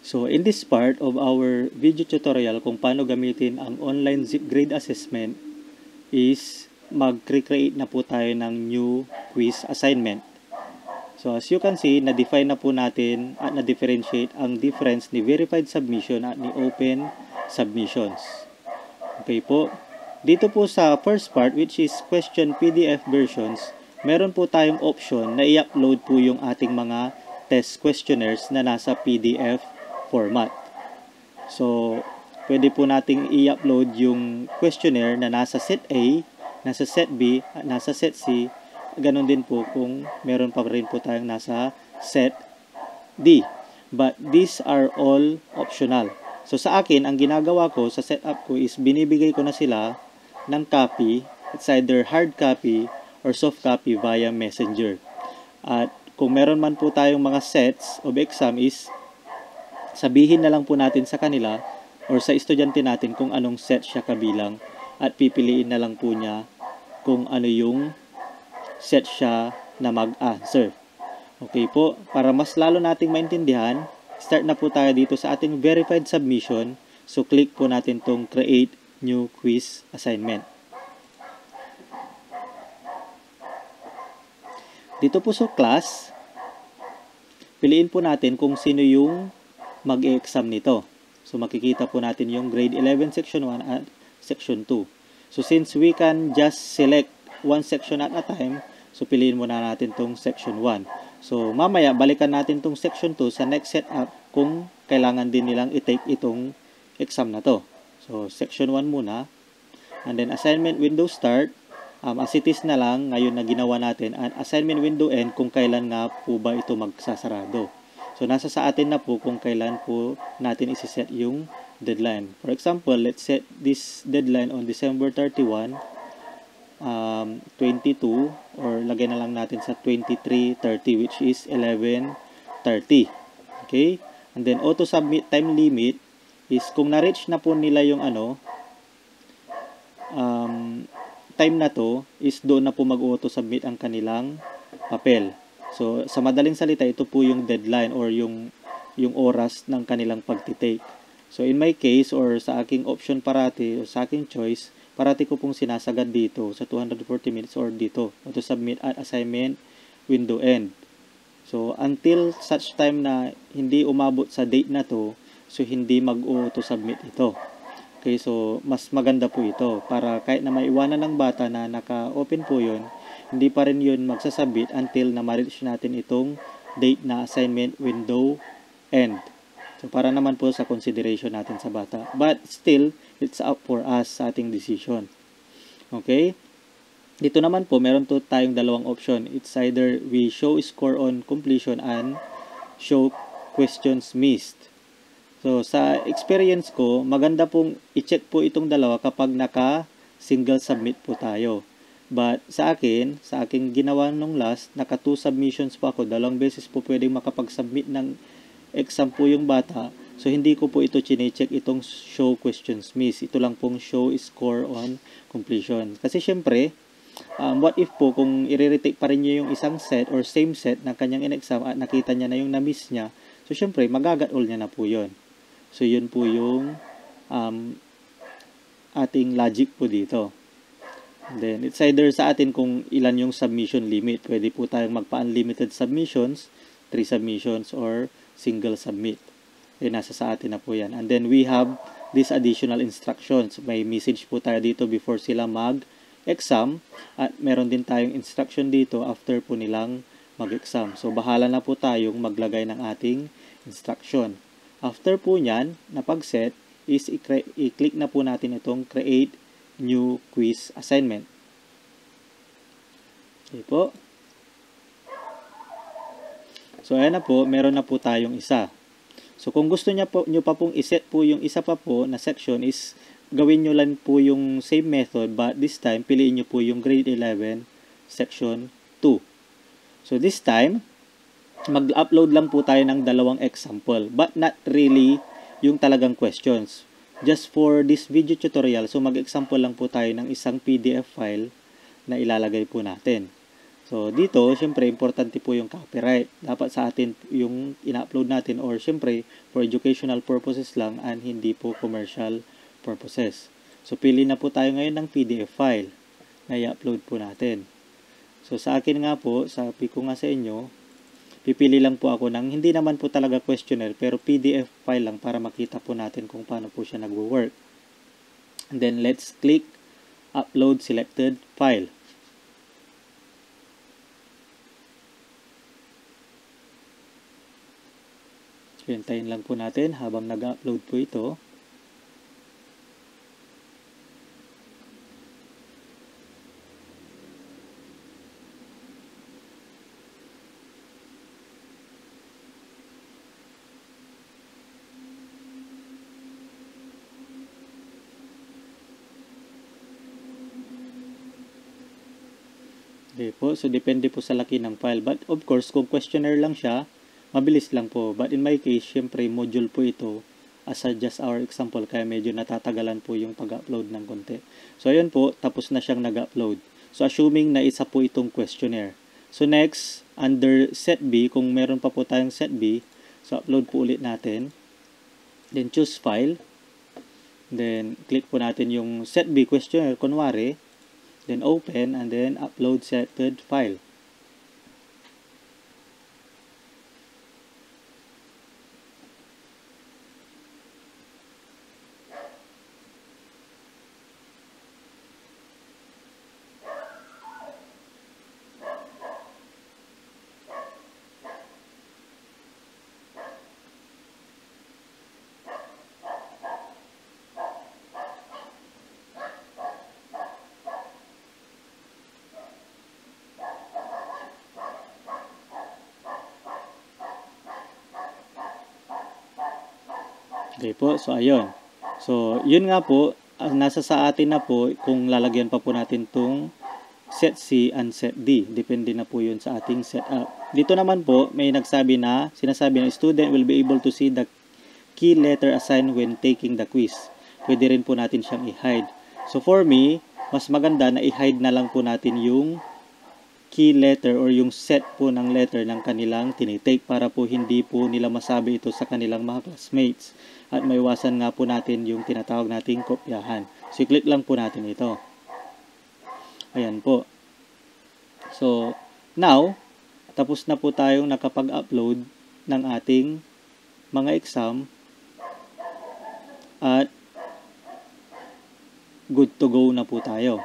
So in this part of our video tutorial kung paano gamitin ang online zip grade assessment is mag-create na po tayo ng new quiz assignment. So as you can see, na-define na po natin at na-differentiate ang difference ni verified submission at ni open submissions. Okay po. Dito po sa first part, which is question PDF versions, meron po tayong option na i-upload po yung ating mga test questionnaires na nasa PDF format. So, pwede po nating i-upload yung questionnaire na nasa set A, nasa set B, at nasa set C. Ganon din po kung meron pa rin po tayong nasa set D. But these are all optional. So sa akin, ang ginagawa ko sa setup ko is binibigay ko na sila ng copy. It's either hard copy or soft copy via messenger. At kung meron man po tayong mga sets of exam is sabihin na lang po natin sa kanila or sa estudyante natin kung anong set siya kabilang at pipiliin na lang po niya kung ano yung set siya na mag-answer. Okay po, para mas lalo nating maintindihan, start na po tayo dito sa ating verified submission. So, click po natin tong create new quiz assignment. Dito po sa class, piliin po natin kung sino yung mag-e-exam nito. So, makikita po natin yung grade 11 section 1 at section 2. So, since we can just select one section at a time, so piliin muna natin tong section 1. So, mamaya, balikan natin tong section 2 sa next setup kung kailangan din nilang i-take itong exam na to. So, section 1 muna. And then, assignment window start. As it is na lang, ngayon na ginawa natin. And assignment window end kung kailan nga po ba ito magsasarado. So, nasa sa atin na po kung kailan po natin isi-set yung deadline. For example, let's set this deadline on December 31, 22, or lagay na lang natin sa 23:30, which is 11:30. Okay? And then, auto-submit time limit is kung na-reach na po nila yung time na to, is doon na po mag-auto-submit ang kanilang papel. So, sa madaling salita, ito po yung deadline or yung oras ng kanilang pagtitake. So, in my case, or sa aking option parati, or sa aking choice, parati ko pong sinasagad dito sa 240 minutes or dito, to submit at assignment window end. So, until such time na hindi umabot sa date na to, so hindi mag-auto submit ito. Okay, so mas maganda po ito para kahit na maiwanan ng bata na naka-open po yun, hindi pa rin yun magsasubmit until na ma-reach natin itong date na assignment window end. So, para naman po sa consideration natin sa bata. But still, it's up for us sa ating decision. Okay? Dito naman po, meron to tayong dalawang option. It's either we show score on completion and show questions missed. So, sa experience ko, maganda pong i-check po itong dalawa kapag naka-single submit po tayo. But sa akin, sa aking ginawa nung last, naka 2 submissions po ako. 2 beses po pwedeng makapag-submit ng exam po yung bata. So, hindi ko po ito chine-check itong show questions miss. Ito lang pong show score on completion. Kasi syempre, what if po kung i-retake pa rin niya yung isang set or same set na kanyang in-exam at nakita niya na yung na-miss niya, so syempre, magagat-all niya na po yun. So, yun po yung ating logic po dito. And then, it's either sa atin kung ilan yung submission limit. Pwede po tayong magpa-unlimited submissions, 3 submissions, or single submit. Nasa sa atin na po yan. And then, we have these additional instructions. May message po tayo dito before sila mag-exam. At meron din tayong instruction dito after po nilang mag-exam. So, bahala na po tayong maglagay ng ating instruction. After po nyan, na pag-set, is i-click na po natin itong create new quiz assignment. Okay po. So, ayan na po, meron na po tayong isa. So, kung gusto nyo pa pong iset po yung isa pa po na section is gawin nyo lang po yung same method but this time, piliin nyo po yung grade 11 section 2. So, this time, mag-upload lang po tayo ng 2 example but not really yung talagang questions. Just for this video tutorial, so mag-example lang po tayo ng isang PDF file na ilalagay po natin. So, dito, syempre, importante po yung copyright. Dapat sa atin yung ina-upload natin or syempre, for educational purposes lang and hindi po commercial purposes. So, pili na po tayo ngayon ng PDF file na i-upload po natin. So, sa akin nga po, sabi ko nga sa inyo, pipili lang po ako ng, hindi naman po talaga questionnaire, pero PDF file lang para makita po natin kung paano po siya nagwo-work. And then, let's click Upload Selected File. So, hintayin lang po natin habang nag-upload po ito. Okay po, so depende po sa laki ng file. But of course, kung questionnaire lang siya, mabilis lang po. But in my case, syempre, module po ito as just our example. Kaya medyo natatagalan po yung pag-upload ng konti. So, ayun po, tapos na siyang nag-upload. So, assuming na isa po itong questionnaire. So, next, under set B, kung meron pa po tayong set B, so, upload po ulit natin. Then, choose file. Then, click po natin yung set B questionnaire, kunwari. Then, open, and then, upload selected file. Okay po, so ayun. So, yun nga po, nasa sa atin na po kung lalagyan pa po natin tong set C and set D. Depende na po yun sa ating setup. Dito naman po, may sinasabi na student will be able to see the key letter assigned when taking the quiz. Pwede rin po natin siyang i-hide. So, for me, mas maganda na i-hide na lang po natin yung key letter or yung set po ng letter ng kanilang tinitake para po hindi po nila masabi ito sa kanilang mga classmates. At maiwasan nga po natin yung tinatawag nating kopyahan. So, i-click lang po natin ito. Ayan po. So, now, tapos na po tayong nakapag-upload ng ating mga exam at good to go na po tayo.